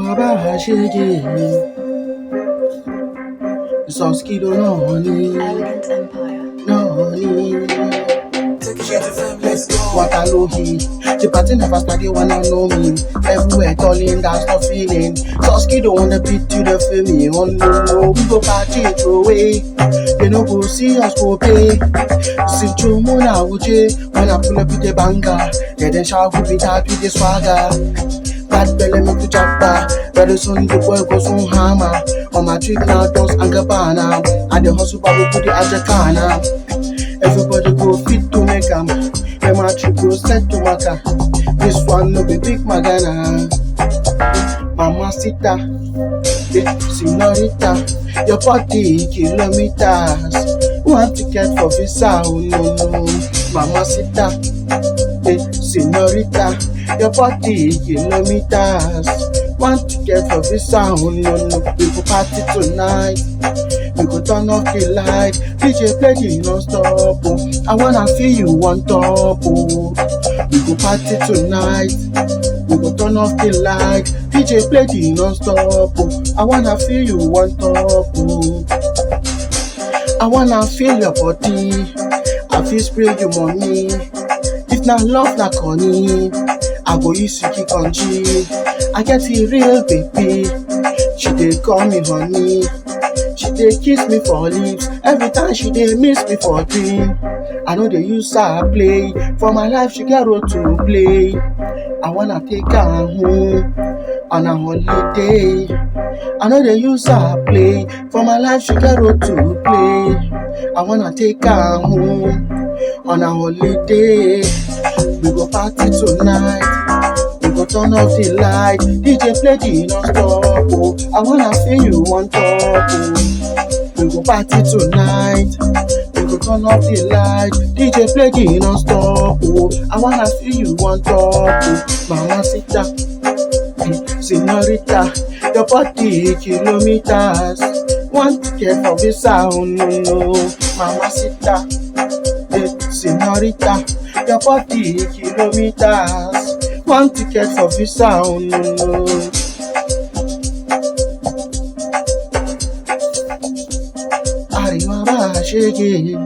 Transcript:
Ariwa shege. Saucekido no honey. Elegant Empire. No honey. Watalohi. The party never started when I know me. Everywhere calling, that's not feeling. Saucekido on the beat to the feel me. Oh no, we go party throw away. You know go see us go pay. See true mona uje. When I pull up with the banger, yeah then shout with it out with the swagger. Bad belly make you chopper. Very soon the boy goes on hammer. On my trip now, dance and Gabbana. I the hustle babu put the Ajakana. Everybody go fit to make 'em. When my trip go set to Maka. This one no be big Magana. Mama Sita, Senorita, your 40 kilometers. One ticket for visa, oh no no. Mama Sita, Senorita, your 40 kilometers. One ticket for visa, oh no no. We go party tonight. We go turn off the light. DJ play the non-stop, oh. I wanna feel you on top, oh. We go party tonight. We go turn off the light. DJ play the non-stop, oh. I wanna feel you on top, oh. I wanna feel your body. I feel spray you money. If not love, not honey, I go use you kick on G. I get the real baby. She dey call me honey. She dey kiss me for lips. Every time she dey miss me for dream. I know they use her play. For my life she get role to play. I wanna take her home on a holiday. I know they use her play. For my life she get role to play. I wanna take her home on a holiday. We go party tonight. We go turn off the light. DJ play the non-stop, oh. I wanna feel you on top, oh. We go party tonight. We go turn off the light. DJ play the non-stop, oh. I wanna feel you on top, oh. Mama Sita, Senorita, your 40 kilometers. One ticket for visa, oh no no. Mama Sita, Senorita, your 40 kilometers. One ticket for visa, oh no no. Ariwa shege.